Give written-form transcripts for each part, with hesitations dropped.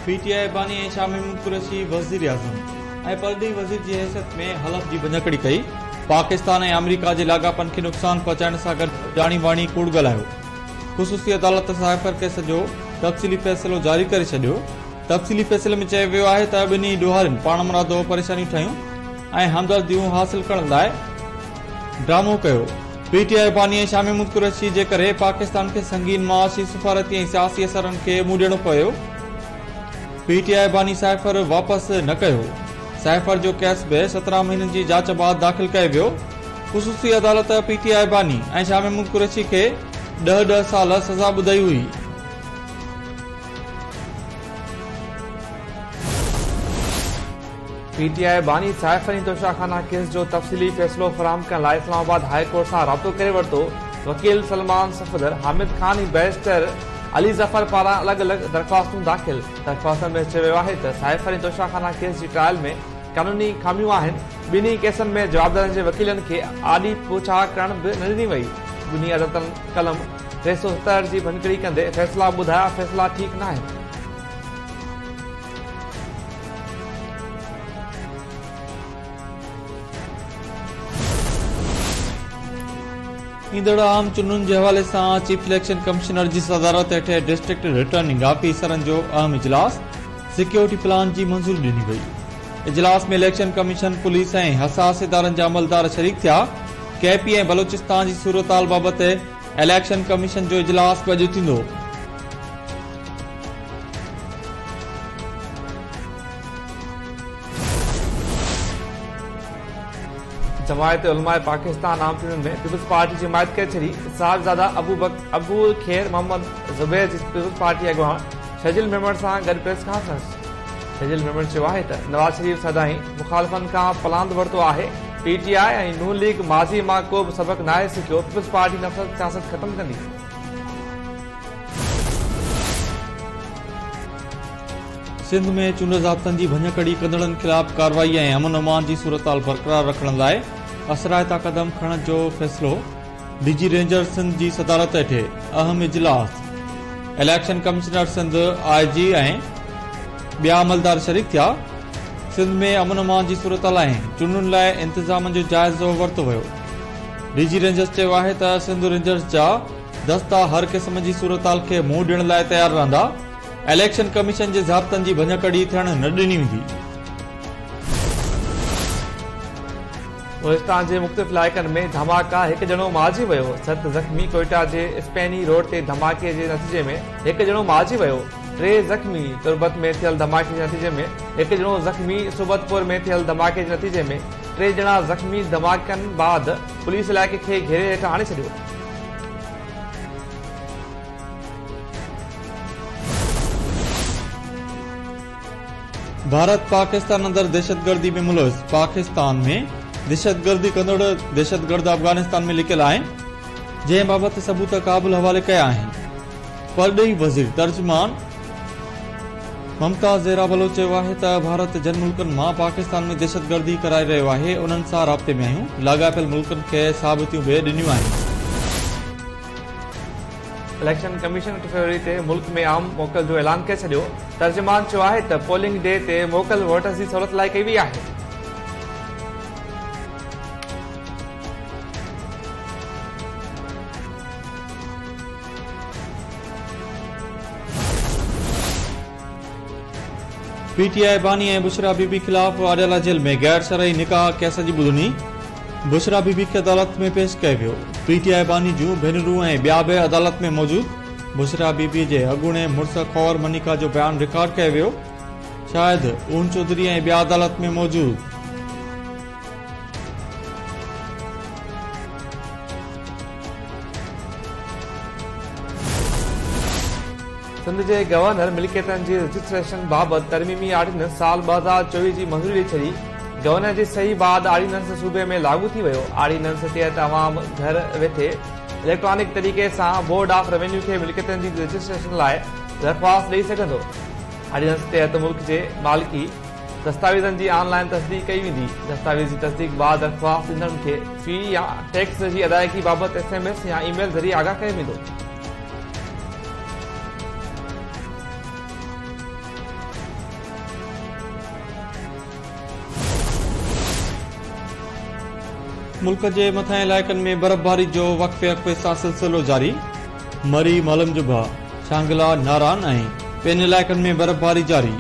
PTI बानी ऐं शाह महमूद कुरैशी वज़ीर आज़म ऐं परदेही वज़ीर जी हैसियत में हलफ जी भञकड़ी कई। पाकिस्तान ऐं अमेरिका जे लाॻापनि खे नुक़सान पहुचाइण सां गॾु ॼाणी वाणी कूड़ ॻाल्हायो। ख़ुसूसी अदालत साइफ़र केस जो तफ़सीली फ़ैसिलो जारी करे छॾियो। तफ़सीली फ़ैसिले में चयो वियो आहे त ॿिन्ही ॾोहारियुनि पाण मुरादो परेशानियूं ठाहियूं ऐं हमदर्दियूं हासिल करण लाइ ड्रामो कयो। पीटीआई बानी ऐं शाह महमूद कुरैशी जे करे पाकिस्तान खे संगीन माशी सफ़ारती ऐं सियासी असरनि खे मुंहुं ॾियणो पियो। पीटीआई बानी साइफ़र वापसि न कयो। साइफ़र जो केस बि 17 महीननि जी जांच बाद दाख़िल कयो वियो। ख़ुसूसी अदालत पीटीआई बानी ऐं शाह महमूद कुरैशी खे 10 साल सज़ा ॿुधाई हुई। पीटीआई बानी साइफ़नी तोशाखाना केस जो तफ़सीली फ़ैसिलो फ़राहम करण लाइ इस्लामाबाद हाई कोर्ट सां राब्तो करे वरितो। वकील सलमान सफ़दर, हामिद खान ऐं बैरिस्टर अली ज़फ़र पारां अलॻि-अलॻि दरख़्वास्तूं दाख़िल। दरख़्वास्त में चयो वियो आहे त साइफ़नी तोशाखाना केस जी ट्रायल में क़ानूनी ख़ामियूं आहिनि। ॿिन्ही केसनि में जवाबदारनि जे वकीलनि खे आॾी पुछा करण बि न ॾिनी वई। ॿिन्ही अदालतनि कलम 370 जी भञकड़ी कंदे फ़ैसिला ॿुधाया फ़ैसिला ठीकु न आहिनि। ईंदड़ आम चूंडुनि जे हवाले सां चीफ इलेक्शन कमिश्नर जी सदारत हेठि डिस्ट्रिक्ट रिटर्निंग ऑफिसरनि जो अहम इजलास सिक्योरिटी प्लान जी मंज़ूरी ॾिनी वई। इजलास में इलेक्शन कमीशन, पुलिस ऐं हसास इदारनि जा अमलदार शरीक थिया। केपी ऐं बलूचिस्तान जी सूरतहाल बाबति इलेक्शन कमीशन जो इजलास अॼु थींदो। जमायत उलमाए पाकिस्तान आम चूंडुनि में पीपल्स पार्टी जी हिमायत करे छॾी। साहिबज़ादा अबू खेर मोहम्मद ज़ुबैर जी पीपल्स पार्टी अॻुवान शजील मेमण सां गॾु प्रेस कॉन्फ्रेंस। शजील मेमण चयो आहे त नवाज़ शरीफ़ सदाईं मुखालिफ़नि खां पलांद वरितो आहे। पीटीआई ऐं नून लीग माज़ी मां को बि सबक़ नाहे सिखियो। पीपल्स पार्टी नफ़रत सियासत ख़तमु कंदी। सिंध में चूंड ज़ाब्तनि जी भञकड़ी कंदड़नि ख़िलाफ़ कार्रवाई ऐं अमन अमान जी सूरतहाल बरक़रार रखण लाइ असराइता क़दम खणण जो फ़ैसिलो। डीजी रेंजर सिंध जी सदारत हेठि अहम इजलास। इलेक्शन कमिश्नर सिंध, आईजी ऐं ॿिया अमलदार शरीक थिया। सिंध में अमन अमान जी सूरतहाल ऐं चूंडुनि लाइ इंतज़ामनि जो जाइज़ो वरितो वियो। डीजी रेंजर्स चयो आहे त सिंध रेंजर्स जा दस्ता हर क़िस्म जी सूरतहाल खे मुंहुं ॾियण लाइ तयारु रहंदा। इलेक्शन कमीशन जे ज़ाब्तनि जी भञकड़ी थियण न ॾिनी वेंदी। बलूचिस्तान जे मुख़्तलिफ़ इलाइक़नि में धमाका, हिकु ॼणो मारिजी वियो। 7 ज़ख़्मी। कोयटा जे स्पेनी रोड ते धमाके जे नतीजे में हिकु ॼणो मारिजी वियो। 3 ज़ख़्मी। तुर्बत में थियल धमाके जे नतीजे में हिकु ॼणो ज़ख़्मी। सुबतपुर में थियल धमाके जे नतीजे में 3 ॼणा ज़ख़्मी। धमाकनि बाद पुलिस इलाइक़े खे घेरे हेठि आणे छॾियो। भारत पाकिस्तान अंदर दहशतगर्दी में मुलविस। पाकिस्तान में दहशतगर्दी कंदड़ दहशतगर्द अफगानिस्तान में लिकियल आहिनि, जंहिं बाबति सबूत क़ाबिल हवाले कया आहिनि। परॾेही वज़ीर तर्जुमान ममताज़ ज़हरा बलोच चयो आहे त भारत जन मुल्कनि मां पाकिस्तान में दहशतगर्दी कराए रहियो आहे। उन्हनि सां राब्ते में आहियूं। लाॻापियल मुल्कनि खे साबितियूं बि ॾिनियूं आहिनि। इलेक्शन कमीशन 8 फरवरी ते मुल्क में आम मोकल जो ऐलान करे छॾियो। तर्जुमान चयो आहे त पोलिंग डे ते मोकल वोटर्स जी सहूलियत लाइ कई वई आहे। पीटीआई बानी ऐं बुशरा बीबी ख़िलाफ़ अडियाला जेल में गैर शरई निकाह केस जी ॿुधणी। बुशरा बीबी खे अदालत में पेश कयो वियो। पीटीआई बानी जूं भेनरूं ऐं ॿिया बि अदालत में मौजूद। बुशरा बीबी जे अॻूणे मुड़ुस खौर मनिका जो बयान रिकॉर्ड कयो वियो। शाहिद ऊन चौधरी ऐं ॿिया अदालत में मौजूद। सिंध जे गवर्नर मिल्कियतनि जी रजिस्ट्रेशन बाबति तरमीमी आर्डीनेंस साल 2024 जी मंज़ूरी ॾेई छॾी। गवर्नर जी सही बाद आर्डीनेंस सूबे में लागू थी वियो। आर्डीनेंस तहत अवाम घर वेठे इलेक्ट्रॉनिक तरीक़े सां बोर्ड ऑफ रेवेन्यू खे मिल्कियतनि जी रजिस्ट्रेशन लाइ दरख़्वास्त ॾेई सघंदो। आर्डीनेंस तहत मुल्क जे मालिकी दस्तावेज़नि जी ऑनलाइन तस्दीक कई वेंदी। दस्तावेज़ जी तस्दीक बाद दरख़्वास्त ॾींदड़ खे फी या टैक्स जी अदायगी बाबति SMS या ईमेल ज़रिए आगाह कयो वेंदो। मुल्क जे मथां इलाइक़नि में बर्फ़बारी जो वक़्फ़े वक़्फ़े सां सिलसिलो जारी। मरी मलमजुबा शांगला नारान ऐं ॿियनि इलाइक़नि में बर्फ़बारी जारी।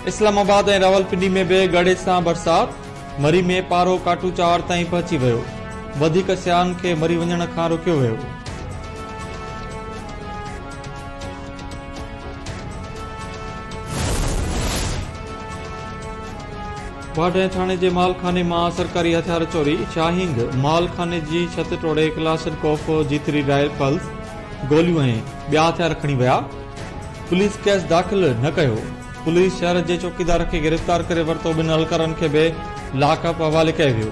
इस्लामाबाद ऐं रावलपिंडी में बि गड़े सां बरसात। मरी में पारो काटू चावर ताईं पहुची वियो। वधीक सियान खे मरी वञण खां रोकियो वियो। वाड ऐं थाणे जे मालखाने मां सरकारी हथियार चोरी। शाहींग मालखाने जी छत टोड़े क्लाशनकोफ G3 राइफल्स गोलियूं ऐं ॿिया हथियार खणी विया। पुलिस केस दाख़िल न कयो। पुलिस शहर जे चौकीदार खे गिरफ़्तार करे वरितो। ॿिनि हलकारनि खे बि लाकअप हवाले कयो वियो।